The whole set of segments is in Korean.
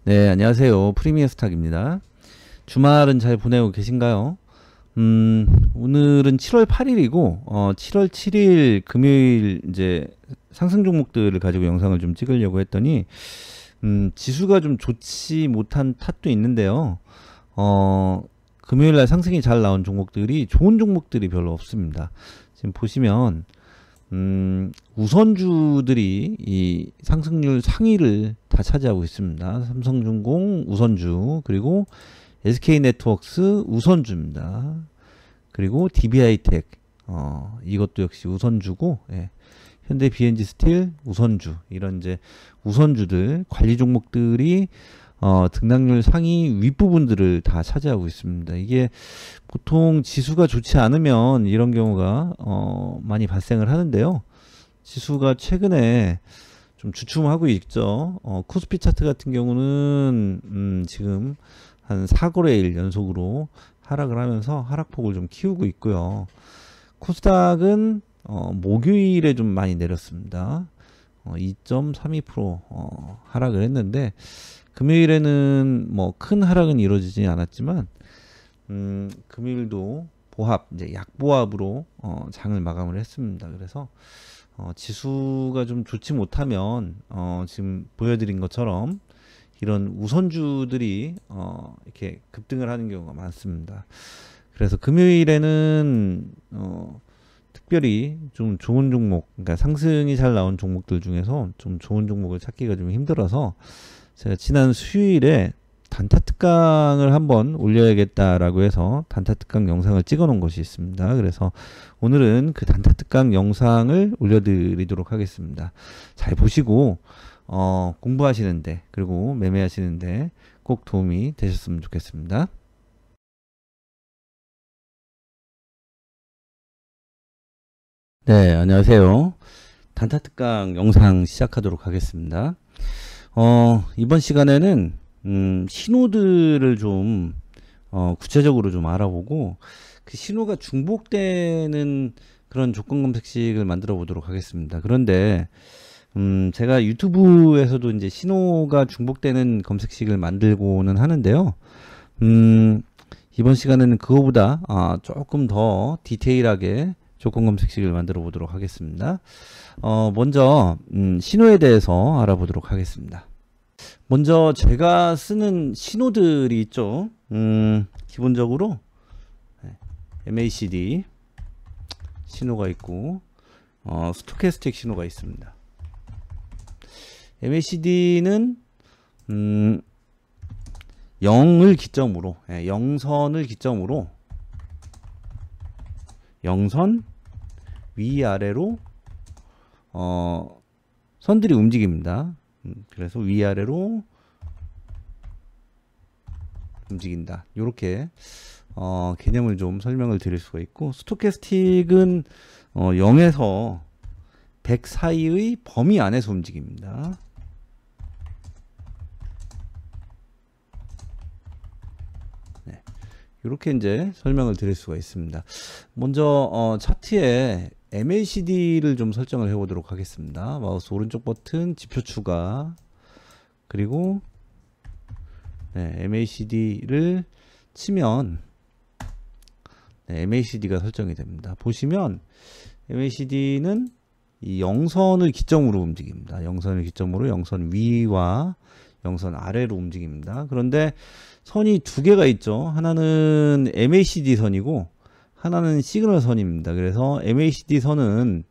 네, 안녕하세요. 프리미어 스탁입니다. 주말은 잘 보내고 계신가요? 오늘은 7월 8일이고 7월 7일 금요일 이제 상승 종목들을 가지고 영상을 좀 찍으려고 했더니 지수가 좀 좋지 못한 탓도 있는데요. 금요일 날 상승이 잘 나온 종목들이 좋은 종목들이 별로 없습니다. 지금 보시면 우선주들이 이 상승률 상위를 다 차지하고 있습니다. 삼성중공 우선주, 그리고 SK네트워크스 우선주입니다. 그리고 DB하이텍 이것도 역시 우선주고, 예. 현대 BNG스틸 우선주, 이런 이제 우선주들 관리 종목들이 등락률 상위 윗부분들을 다 차지하고 있습니다. 이게 보통 지수가 좋지 않으면 이런 경우가 많이 발생을 하는데요. 지수가 최근에 좀 주춤하고 있죠. 코스피 차트 같은 경우는 지금 한 4거래일 연속으로 하락을 하면서 하락폭을 좀 키우고 있고요. 코스닥은 목요일에 좀 많이 내렸습니다. 2.32% 하락을 했는데, 금요일에는 뭐 큰 하락은 이루어지지 않았지만 금요일도 보합, 이제 약보합으로 장을 마감을 했습니다. 그래서 지수가 좀 좋지 못하면 지금 보여드린 것처럼 이런 우선주들이 이렇게 급등을 하는 경우가 많습니다. 그래서 금요일에는 특별히 좀 좋은 종목, 그러니까 상승이 잘 나온 종목들 중에서 좀 좋은 종목을 찾기가 좀 힘들어서 제가 지난 수요일에 단타 특강을 한번 올려야겠다라고 해서 단타 특강 영상을 찍어 놓은 것이 있습니다. 그래서 오늘은 그 단타 특강 영상을 올려드리도록 하겠습니다. 잘 보시고 공부하시는데, 그리고 매매하시는데 꼭 도움이 되셨으면 좋겠습니다. 네, 안녕하세요. 단타 특강 영상 시작하도록 하겠습니다. 이번 시간에는 신호들을 좀 구체적으로 좀 알아보고, 그 신호가 중복되는 그런 조건 검색식을 만들어 보도록 하겠습니다. 그런데 제가 유튜브에서도 이제 신호가 중복되는 검색식을 만들고는 하는데요. 이번 시간에는 그거보다 조금 더 디테일하게 조건 검색식을 만들어 보도록 하겠습니다. 먼저 신호에 대해서 알아보도록 하겠습니다. 먼저 제가 쓰는 신호들이 있죠. 기본적으로 MACD 신호가 있고 스토캐스틱 신호가 있습니다. MACD는 0을 기점으로, 영선을 기점으로 영선 위아래로 선들이 움직입니다. 그래서 위아래로 움직인다. 이렇게 개념을 좀 설명을 드릴 수가 있고, 스토캐스틱은 0에서 100 사이의 범위 안에서 움직입니다. 네, 이렇게 이제 설명을 드릴 수가 있습니다. 먼저 차트에 MACD를 좀 설정을 해 보도록 하겠습니다. 마우스 오른쪽 버튼 지표 추가, 그리고 MACD를 치면 MACD가 설정이 됩니다. 보시면 MACD는 이 영선을 기점으로 움직입니다. 영선을 기점으로 영선 위와 영선 아래로 움직입니다. 그런데 선이 두 개가 있죠. 하나는 MACD 선이고 하나는 시그널 선입니다. 그래서 MACD 선은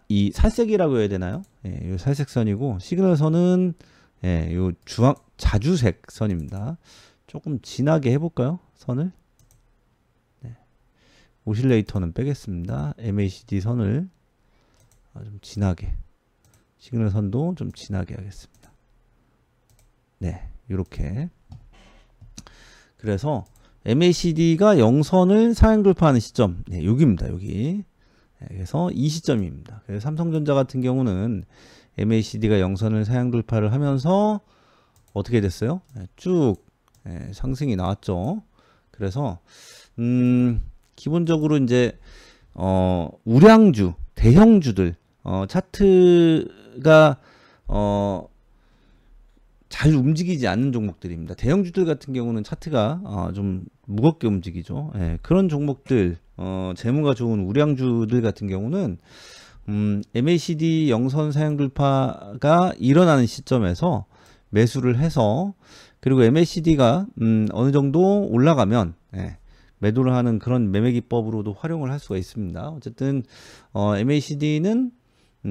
이 살색이라고 해야 되나요? 이 살색 선이고, 시그널 선은 요 자주색 선입니다. 조금 진하게 해볼까요? 선을. 오실레이터는 빼겠습니다. MACD 선을 좀 진하게, 시그널 선도 좀 진하게 하겠습니다. 네, 이렇게. 그래서 MACD가 영선을 상향 돌파하는 시점, 여기입니다. 여기. 그래서 이 시점입니다. 그래서 삼성전자 같은 경우는 MACD가 영선을 상향 돌파를 하면서 어떻게 됐어요? 쭉 상승이 나왔죠. 그래서 기본적으로 이제 우량주, 대형주들 차트가 잘 움직이지 않는 종목들입니다. 대형주들 같은 경우는 차트가 좀 무겁게 움직이죠. 예, 그런 종목들, 재무가 좋은 우량주들 같은 경우는 MACD 영선 사양 돌파가 일어나는 시점에서 매수를 해서, 그리고 MACD가 어느 정도 올라가면 매도를 하는 그런 매매 기법으로도 활용을 할 수가 있습니다. 어쨌든 MACD는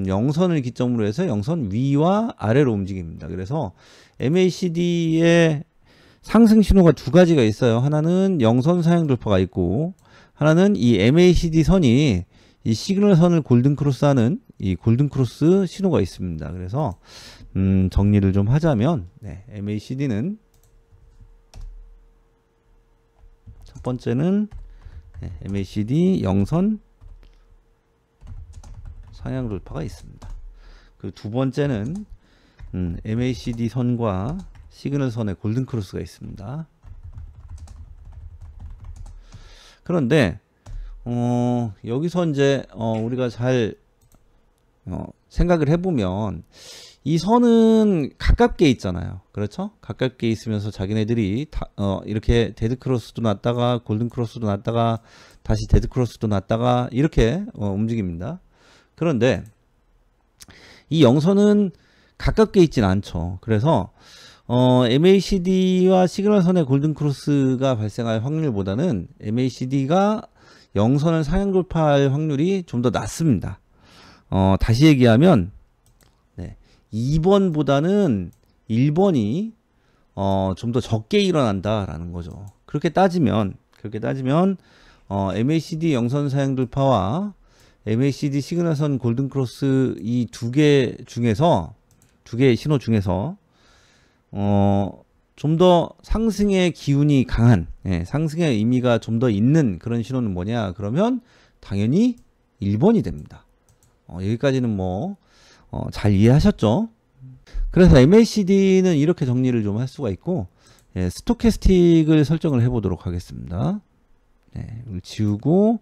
영선을 기점으로 해서 영선 위와 아래로 움직입니다. 그래서 MACD의 상승 신호가 두 가지가 있어요. 하나는 영선 사양 돌파가 있고, 하나는 이 MACD 선이 이 시그널 선을 골든 크로스하는 이 골든 크로스 신호가 있습니다. 그래서 정리를 좀 하자면, MACD는 첫 번째는 MACD 영선 상향 돌파가 있습니다. 그 두 번째는 MACD 선과 시그널 선의 골든 크로스가 있습니다. 그런데 여기서 이제 우리가 잘 생각을 해보면 이 선은 가깝게 있잖아요. 그렇죠? 가깝게 있으면서 자기네들이 이렇게 데드 크로스도 났다가 골든 크로스도 났다가 다시 데드 크로스도 났다가 이렇게 움직입니다. 그런데 이 영선은 가깝게 있진 않죠. 그래서 MACD와 시그널 선의 골든 크로스가 발생할 확률보다는 MACD가 영선을 상향 돌파할 확률이 좀 더 낮습니다. 다시 얘기하면 2번보다는 1번이 좀 더 적게 일어난다라는 거죠. 그렇게 따지면 MACD 영선 상향 돌파와 MACD 시그널선 골든 크로스 이 두 개의 신호 중에서 좀 더 상승의 기운이 강한, 상승의 의미가 좀 더 있는 그런 신호는 뭐냐? 그러면 당연히 1번이 됩니다. 여기까지는 뭐 잘 이해하셨죠? 그래서 MACD는 이렇게 정리를 좀 할 수가 있고, 스토캐스틱을 설정을 해보도록 하겠습니다. 이걸 지우고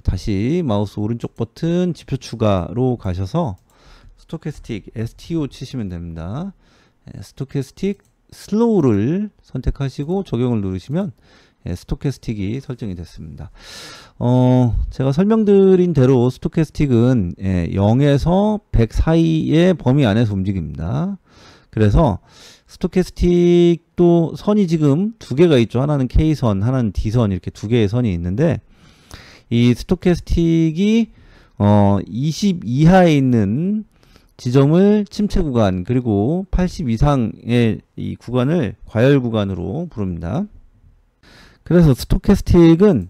다시 마우스 오른쪽 버튼 지표 추가로 가셔서 스토캐스틱 STO 치시면 됩니다. 스토캐스틱 슬로우를 선택하시고 적용을 누르시면 스토캐스틱이 설정이 됐습니다. 제가 설명드린 대로 스토캐스틱은 0에서 100 사이의 범위 안에서 움직입니다. 그래서 스토캐스틱도 선이 지금 두 개가 있죠. 하나는 K선, 하나는 D선, 이렇게 두 개의 선이 있는데, 이 스토캐스틱이 20 이하에 있는 지점을 침체 구간, 그리고 80 이상의 이 구간을 과열 구간으로 부릅니다. 그래서 스토캐스틱은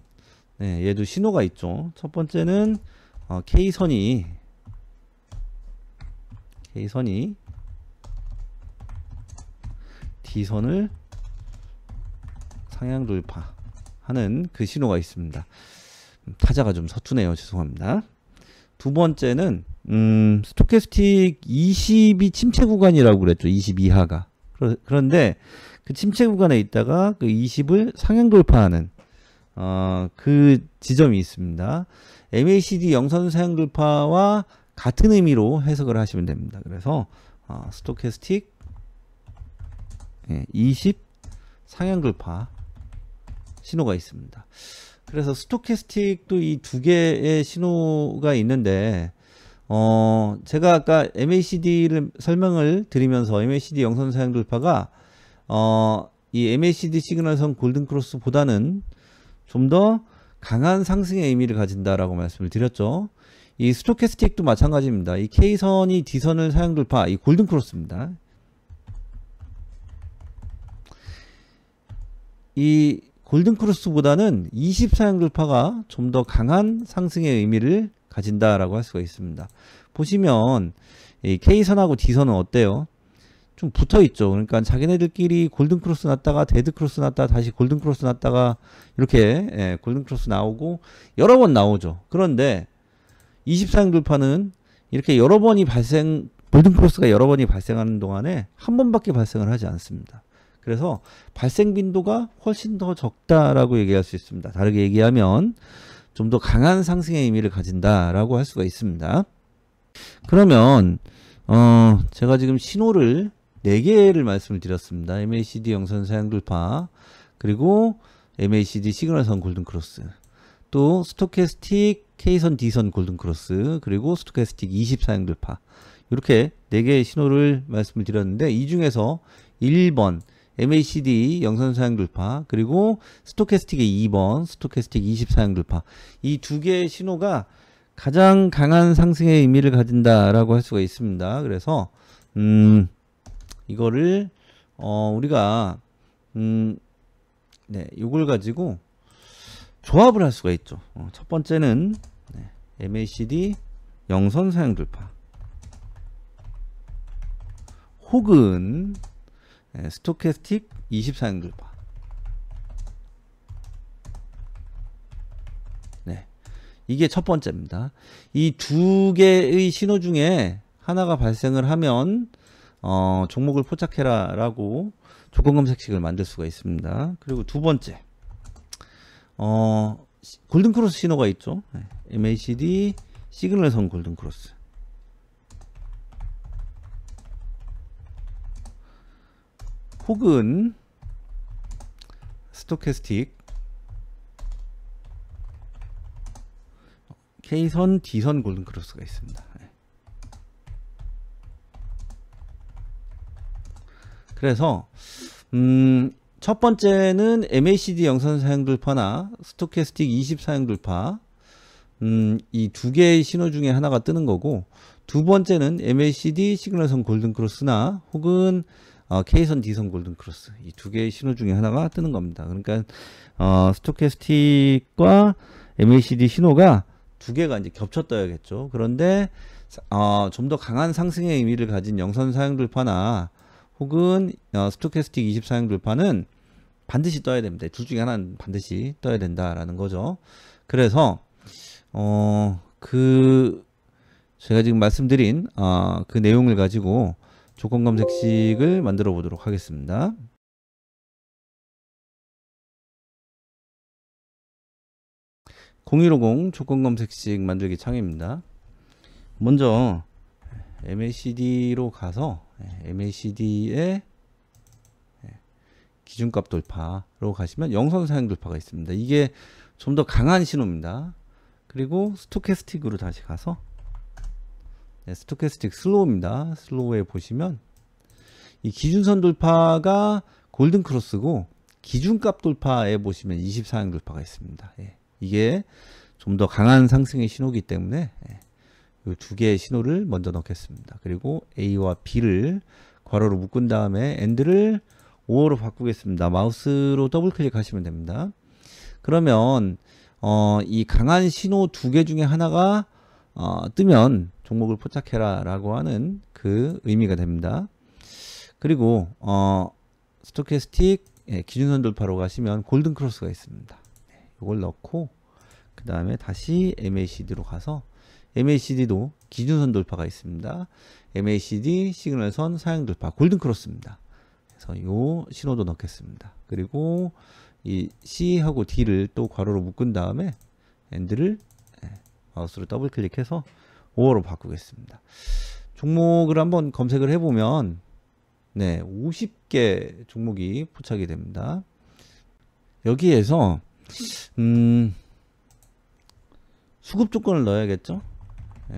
얘도 신호가 있죠. 첫 번째는 K선이 D선을 상향 돌파하는 그 신호가 있습니다. 타자가 좀 서투네요. 죄송합니다. 두 번째는 스토캐스틱 20이 침체 구간이라고 그랬죠. 20 이하가. 그런데 그 침체 구간에 있다가 그 20을 상향 돌파하는 그 지점이 있습니다. MACD 영선 상향 돌파와 같은 의미로 해석을 하시면 됩니다. 그래서 스토캐스틱 20 상향 돌파 신호가 있습니다. 그래서 스토캐스틱도 이 두 개의 신호가 있는데, 제가 아까 MACD를 설명을 드리면서 MACD 영선 사양 돌파가 이 MACD 시그널선 골든 크로스보다는 좀 더 강한 상승의 의미를 가진다라고 말씀을 드렸죠. 이 스토캐스틱도 마찬가지입니다. 이 K선이 D선을 사양 돌파, 이 골든 크로스입니다. 이 골든 크로스보다는 20 사양 돌파가 좀 더 강한 상승의 의미를 가진다라고 할 수가 있습니다. 보시면 이 K선하고 D선은 어때요? 좀 붙어 있죠. 그러니까 자기네들끼리 골든 크로스 났다가 데드 크로스 났다가 다시 골든 크로스 났다가 이렇게 골든 크로스 나오고 여러 번 나오죠. 그런데 20 사양 돌파는 이렇게 여러 번이 골든 크로스가 여러 번이 발생하는 동안에 한 번밖에 발생을 하지 않습니다. 그래서 발생 빈도가 훨씬 더 적다라고 얘기할 수 있습니다. 다르게 얘기하면 좀 더 강한 상승의 의미를 가진다라고 할 수가 있습니다. 그러면 제가 지금 신호를 4개를 말씀을 드렸습니다. MACD 영선 사양 돌파, 그리고 MACD 시그널선 골든크로스, 또 스토캐스틱 K선 D선 골든크로스, 그리고 스토캐스틱 20 사양 돌파, 이렇게 4개의 신호를 말씀을 드렸는데, 이 중에서 1번 MACD 영선 사양 돌파, 그리고 스토캐스틱의 2번 스토캐스틱 20 사양 돌파, 이 2개의 신호가 가장 강한 상승의 의미를 가진다라고 할 수가 있습니다. 그래서 이거를 우리가 네, 이걸 가지고 조합을 할 수가 있죠. 첫 번째는 MACD 영선 사양 돌파, 혹은 스토캐스틱 20 사양 돌파. 네, 이게 첫 번째입니다. 이 2개의 신호 중에 하나가 발생을 하면 종목을 포착해라 라고 조건 검색식을 만들 수가 있습니다. 그리고 두 번째, 골든크로스 신호가 있죠. MACD 시그널선 골든크로스, 혹은 스토캐스틱 K선 D선 골든크로스가 있습니다. 그래서 첫 번째는 MACD 영선 사양 돌파나 스토캐스틱 20 사양 돌파, 이 2개의 신호 중에 하나가 뜨는 거고, 두 번째는 MACD 시그널선 골든크로스나 혹은 K선 D선 골든크로스, 이 2개의 신호 중에 하나가 뜨는 겁니다. 그러니까 스토캐스틱과 MACD 신호가 2개가 이제 겹쳐 떠야겠죠. 그런데 좀 더 강한 상승의 의미를 가진 영선 사양 돌파나 혹은 스토캐스틱 20 사양 돌파는 반드시 떠야 됩니다. 둘 중에 하나는 반드시 떠야 된다라는 거죠. 그래서 제가 지금 말씀드린 그 내용을 가지고 조건 검색식을 만들어 보도록 하겠습니다. (0150) 조건 검색식 만들기 창입니다. 먼저 MACD로 가서 MACD의 기준값 돌파로 가시면 영선 사양 돌파가 있습니다. 이게 좀 더 강한 신호입니다. 그리고 스토캐스틱으로 다시 가서 스토캐스틱 슬로우입니다. 슬로우에 보시면 이 기준선 돌파가 골든크로스고, 기준값 돌파에 보시면 20 사양 돌파가 있습니다. 이게 좀 더 강한 상승의 신호이기 때문에 이 2개의 신호를 먼저 넣겠습니다. 그리고 A와 B를 괄호로 묶은 다음에 AND를 5호로 바꾸겠습니다. 마우스로 더블 클릭하시면 됩니다. 그러면 이 강한 신호 2개 중에 하나가 뜨면 종목을 포착해라 라고 하는 그 의미가 됩니다. 그리고 스토캐스틱 기준선 돌파로 가시면 골든크로스가 있습니다. 이걸 넣고 그 다음에 다시 MACD로 가서 MACD도 기준선 돌파가 있습니다. MACD 시그널선 사양 돌파 골든크로스입니다. 그래서 이 신호도 넣겠습니다. 그리고 이 C하고 D를 또 괄호로 묶은 다음에 AND를 마우스로 더블 클릭해서 5호로 바꾸겠습니다. 종목을 한번 검색을 해보면 50개 종목이 포착이 됩니다. 여기에서 수급 조건을 넣어야겠죠.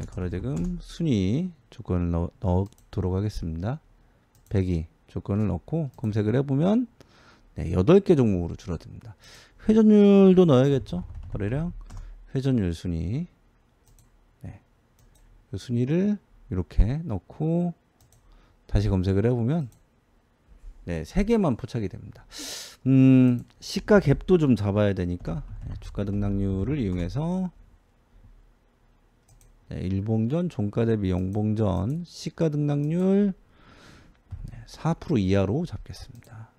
거래대금 순위 조건을 넣도록 하겠습니다. 100이 조건을 넣고 검색을 해보면 8개 종목으로 줄어듭니다. 회전율도 넣어야겠죠. 거래량, 회전율 순위, 그 순위를 이렇게 넣고 다시 검색을 해보면 3개만 포착이 됩니다. 시가 갭도 좀 잡아야 되니까 주가 등락률을 이용해서 일봉전, 종가 대비 영봉전 시가 등락률 4% 이하로 잡겠습니다.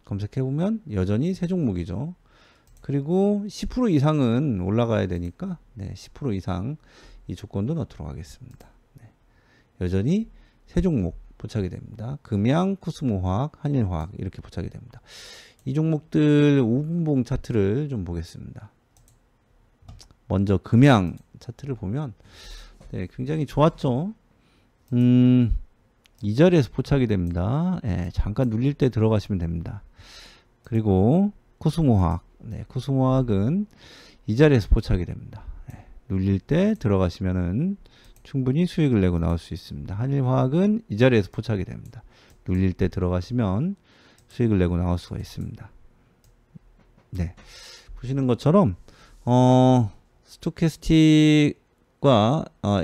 검색해보면 여전히 세 종목이죠. 그리고 10% 이상은 올라가야 되니까 10% 이상 이 조건도 넣도록 하겠습니다. 여전히 세 종목 포착이 됩니다. 금양, 코스모화학, 한일화학 이렇게 포착이 됩니다. 이 종목들 5분봉 차트를 좀 보겠습니다. 먼저 금양 차트를 보면 네, 굉장히 좋았죠. 이 자리에서 포착이 됩니다. 예, 잠깐 눌릴 때 들어가시면 됩니다. 그리고 코스모화학, 네, 코스모화학은 이 자리에서 포착이 됩니다. 예, 눌릴 때 들어가시면은 충분히 수익을 내고 나올 수 있습니다. 한일화학은 이 자리에서 포착이 됩니다. 눌릴 때 들어가시면 수익을 내고 나올 수가 있습니다. 네, 보시는 것처럼 스토캐스틱과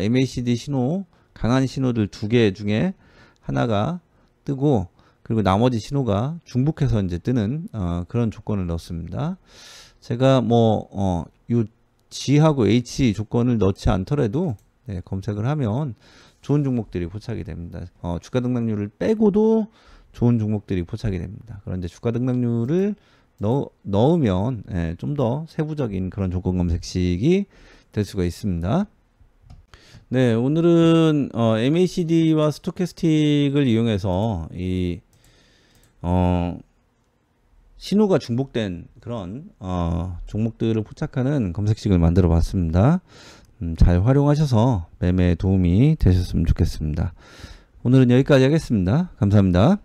MACD 신호, 강한 신호들 두 개 중에 하나가 뜨고, 그리고 나머지 신호가 중복해서 이제 뜨는 그런 조건을 넣습니다. 제가 요 G하고 H 조건을 넣지 않더라도 네, 검색을 하면 좋은 종목들이 포착이 됩니다. 주가 등락률을 빼고도 좋은 종목들이 포착이 됩니다. 그런데 주가 등락률을 넣으면 예, 좀 더 세부적인 그런 조건 검색식이 될 수가 있습니다. 네, 오늘은 MACD와 스토캐스틱을 이용해서 이 신호가 중복된 그런 종목들을 포착하는 검색식을 만들어 봤습니다. 잘 활용하셔서 매매에 도움이 되셨으면 좋겠습니다. 오늘은 여기까지 하겠습니다. 감사합니다.